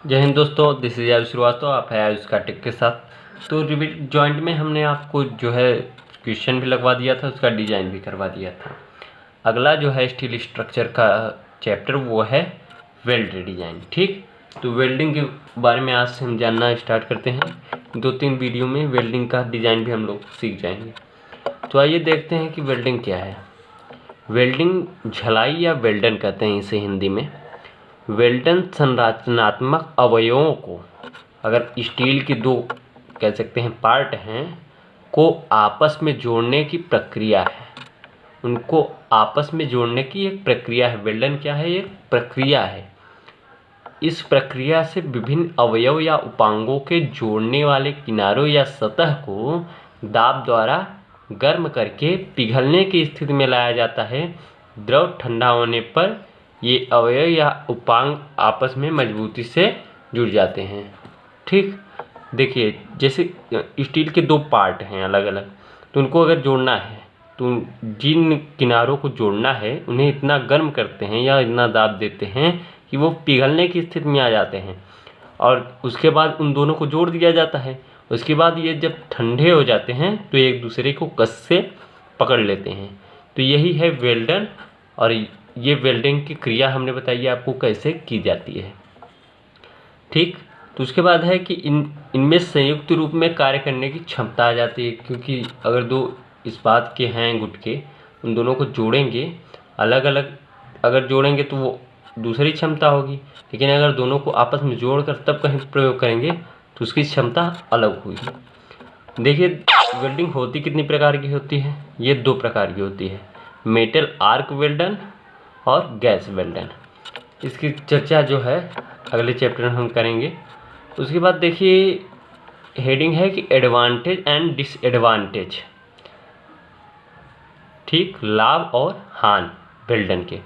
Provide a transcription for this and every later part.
जय हिंद दोस्तों, this is Ayush Srivastava. आप है आयुष का टेक के साथ। तो रिविट जॉइंट में हमने आपको जो है क्वेश्चन भी लगवा दिया था, उसका डिजाइन भी करवा दिया था। अगला जो है स्टील स्ट्रक्चर का चैप्टर वो है वेल्ड डिजाइन। ठीक, तो वेल्डिंग के बारे में आज से हम जानना स्टार्ट करते हैं। 2-3 वीडियो में वेल्डिंग का डिजाइन भी हम लोग सीख जाएंगे। तो आइए देखते हैं कि वेल्डिंग क्या है। वेल्डिंग झलाई या वेल्डन कहते हैं इसे हिंदी में। वेल्डन संरचनात्मक अवयवों को, अगर स्टील के दो कह सकते हैं पार्ट हैं, को आपस में जोड़ने की प्रक्रिया है। उनको आपस में जोड़ने की एक प्रक्रिया है। वेल्डन क्या है? एक प्रक्रिया है। इस प्रक्रिया से विभिन्न अवयव या उपांगों के जोड़ने वाले किनारों या सतह को दाब द्वारा गर्म करके पिघलने की स्थिति में लाया जाता है। द्रव ठंडा होने पर ये अवयव या उपांग आपस में मजबूती से जुड़ जाते हैं। ठीक, देखिए जैसे स्टील के दो पार्ट हैं अलग अलग, तो उनको अगर जोड़ना है तो जिन किनारों को जोड़ना है उन्हें इतना गर्म करते हैं या इतना दाब देते हैं कि वो पिघलने की स्थिति में आ जाते हैं, और उसके बाद उन दोनों को जोड़ दिया जाता है। उसके बाद ये जब ठंडे हो जाते हैं तो एक दूसरे को कस से पकड़ लेते हैं। तो यही है वेल्डन, और ये वेल्डिंग की क्रिया हमने बताई आपको कैसे की जाती है। ठीक, तो उसके बाद है कि इनमें संयुक्त रूप में कार्य करने की क्षमता आ जाती है, क्योंकि अगर दो इस्पात के हैं गुटके, उन दोनों को जोड़ेंगे अलग अलग, अगर जोड़ेंगे तो वो दूसरी क्षमता होगी, लेकिन अगर दोनों को आपस में जोड़कर तब कहीं प्रयोग करेंगे तो उसकी क्षमता अलग होगी। देखिए वेल्डिंग होती कितनी प्रकार की होती है? ये 2 प्रकार की होती है, मेटल आर्क वेल्डन और गैस वेल्डन। इसकी चर्चा जो है अगले चैप्टर में हम करेंगे। उसके बाद देखिए हेडिंग है कि एडवांटेज एंड डिसएडवांटेज। ठीक, लाभ और हानि वेल्डन के।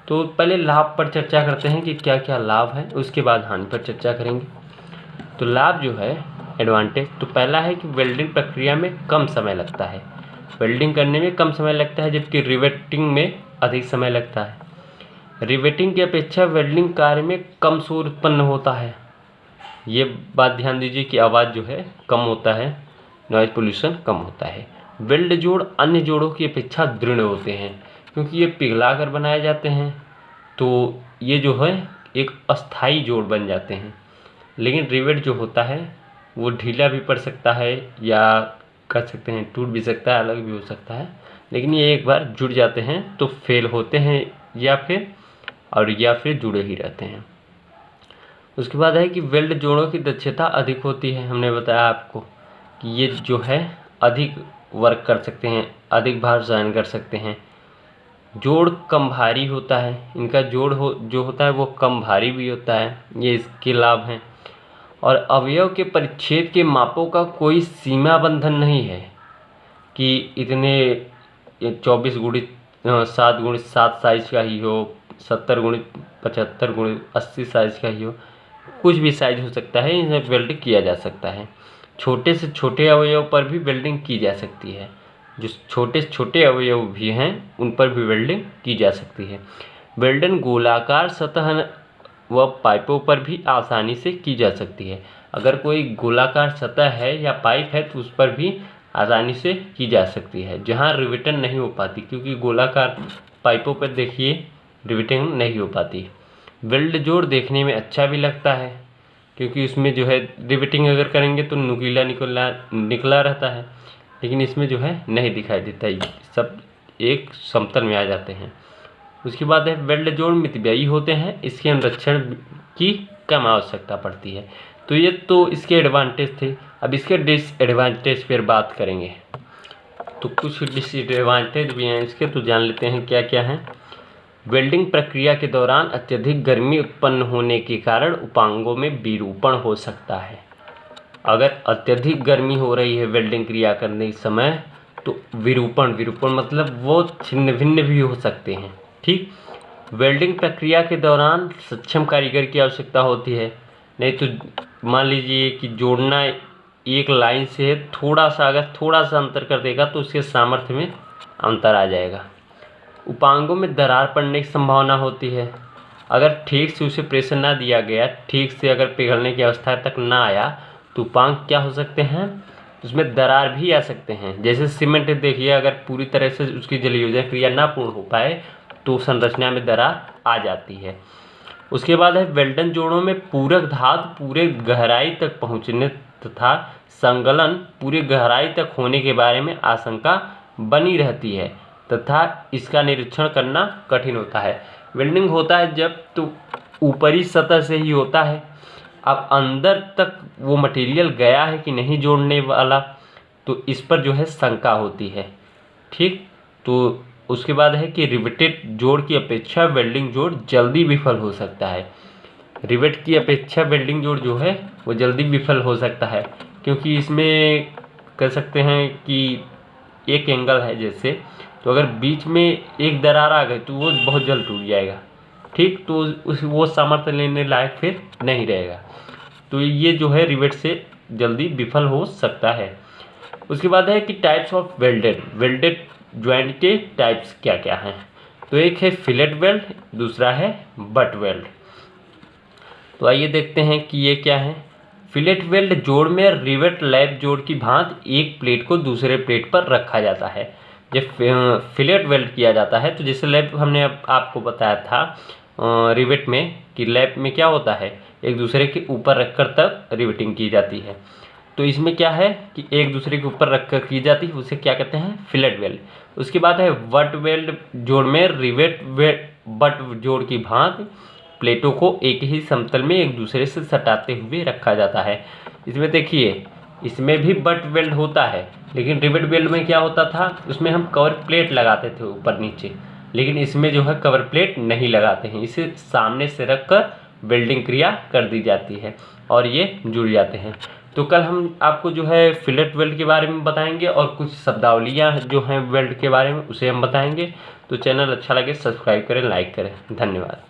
तो पहले लाभ पर चर्चा करते हैं कि क्या क्या लाभ है, उसके बाद हानि पर चर्चा करेंगे। तो लाभ जो है एडवांटेज, तो पहला है कि वेल्डिंग प्रक्रिया में कम समय लगता है। वेल्डिंग करने में कम समय लगता है, जबकि रिवेटिंग में अधिक समय लगता है। रिवेटिंग की अपेक्षा वेल्डिंग कार्य में कम शोर उत्पन्न होता है। ये बात ध्यान दीजिए कि आवाज़ जो है कम होता है, नॉइज पोल्यूशन कम होता है। वेल्ड जोड़ अन्य जोड़ों की अपेक्षा दृढ़ होते हैं, क्योंकि ये पिघला कर बनाए जाते हैं, तो ये जो है एक अस्थाई जोड़ बन जाते हैं। लेकिन रिवेट जो होता है वो ढीला भी पड़ सकता है, या कह सकते हैं टूट भी सकता है, अलग भी हो सकता है, लेकिन ये एक बार जुड़ जाते हैं तो फेल होते हैं या फिर जुड़े ही रहते हैं। उसके बाद है कि वेल्ड जोड़ों की दक्षता अधिक होती है। हमने बताया आपको कि ये जो है अधिक वर्क कर सकते हैं, अधिक भार सहन कर सकते हैं। जोड़ कम भारी होता है, इनका जोड़ जो होता है वो कम भारी भी होता है, ये इसके लाभ हैं। और अवयव के परिच्छेद के मापों का कोई सीमा बंधन नहीं है कि इतने 24x7x7 साइज का ही हो, 70x75x80 साइज का ही हो, कुछ भी साइज हो सकता है, इन्हें वेल्डिंग किया जा सकता है। छोटे से छोटे अवयव पर भी वेल्डिंग की जा सकती है। जो छोटे से छोटे अवयव भी हैं उन पर भी वेल्डिंग की जा सकती है। वेल्डन गोलाकार सतह व पाइपों पर भी आसानी से की जा सकती है। अगर कोई गोलाकार सतह है या पाइप है तो उस पर भी आसानी से की जा सकती है, जहां रिवेटन नहीं हो पाती, क्योंकि गोलाकार पाइपों पर देखिए रिवेटिंग नहीं हो पाती। वेल्ड जोड़ देखने में अच्छा भी लगता है, क्योंकि उसमें जो है रिवेटिंग अगर करेंगे तो नुकीला निकला रहता है, लेकिन इसमें जो है नहीं दिखाई देता, सब एक समतल में आ जाते हैं। उसके बाद है वेल्ड जोड़ मितव्ययी होते हैं, इसके अनुरक्षण की कम आवश्यकता पड़ती है। तो ये तो इसके एडवांटेज थे। अब इसके डिसएडवांटेज पर बात करेंगे। तो कुछ डिसएडवांटेज भी हैं इसके, तो जान लेते हैं क्या क्या हैं। वेल्डिंग प्रक्रिया के दौरान अत्यधिक गर्मी उत्पन्न होने के कारण उपांगों में विरूपण हो सकता है। अगर अत्यधिक गर्मी हो रही है वेल्डिंग क्रिया करने के समय तो विरूपण मतलब वो छिन्न भिन्न भी हो सकते हैं। ठीक, वेल्डिंग प्रक्रिया के दौरान सक्षम कारीगर की आवश्यकता होती है, नहीं तो मान लीजिए कि जोड़ना एक लाइन से है, थोड़ा सा अंतर कर देगा तो उसके सामर्थ्य में अंतर आ जाएगा। उपांगों में दरार पड़ने की संभावना होती है। अगर ठीक से उसे प्रेशर ना दिया गया, ठीक से अगर पिघलने की अवस्था तक ना आया तो पांख क्या हो सकते हैं, उसमें दरार भी आ सकते हैं। जैसे सीमेंट देखिए, अगर पूरी तरह से उसकी जलयोजन क्रिया ना पूर्ण हो पाए तो संरचना में दरार आ जाती है। उसके बाद है वेल्डन जोड़ों में पूरक धातु पूरे गहराई तक पहुंचने तथा संगलन पूरी गहराई तक होने के बारे में आशंका बनी रहती है तथा इसका निरीक्षण करना कठिन होता है। वेल्डिंग होता है जब तो ऊपरी सतह से ही होता है, अब अंदर तक वो मटेरियल गया है कि नहीं जोड़ने वाला, तो इस पर जो है शंका होती है। ठीक, तो उसके बाद है कि रिवेटेड जोड़ की अपेक्षा वेल्डिंग जोड़ जल्दी विफल हो सकता है। रिवेट की अपेक्षा वेल्डिंग जोड़ जो है वो जल्दी विफल हो सकता है, क्योंकि इसमें कह सकते हैं कि एक एंगल है जैसे, तो अगर बीच में एक दरार आ गई तो वो बहुत जल्द टूट जाएगा। ठीक, तो वो सामर्थ्य लेने लायक फिर नहीं रहेगा, तो ये जो है रिवेट से जल्दी विफल हो सकता है। उसके बाद है कि टाइप्स ऑफ वेल्डेड ज्वाइंट के टाइप्स क्या क्या हैं। तो एक है फिलेट वेल्ड, दूसरा है बट वेल्ड। तो आइए देखते हैं कि ये क्या है। फिलेट वेल्ड जोड़ में रिवेट लैप जोड़ की भांति एक प्लेट को दूसरे प्लेट पर रखा जाता है। जब फिलेट वेल्ड किया जाता है तो जैसे लैप हमने आपको बताया था रिवेट में कि लैप में क्या होता है, एक दूसरे के ऊपर रखकर तब रिवेटिंग की जाती है। तो इसमें क्या है कि एक दूसरे के ऊपर रखकर की जाती है, उसे क्या कहते हैं, फिलेट वेल्ड। उसके बाद है बट वेल्ड जोड़ में रिवेट बट जोड़ की भांति प्लेटों को एक ही समतल में एक दूसरे से सटाते हुए रखा जाता है। इसमें देखिए, इसमें भी बट वेल्ड होता है, लेकिन रिवेट वेल्ड में क्या होता था, उसमें हम कवर प्लेट लगाते थे ऊपर नीचे, लेकिन इसमें जो है कवर प्लेट नहीं लगाते हैं, इसे सामने से रखकर वेल्डिंग क्रिया कर दी जाती है और ये जुड़ जाते हैं। तो कल हम आपको जो है फिलेट वेल्ड के बारे में बताएंगे और कुछ शब्दावलियाँ जो हैं वेल्ड के बारे में उसे हम बताएंगे। तो चैनल अच्छा लगे सब्सक्राइब करें, लाइक करें। धन्यवाद।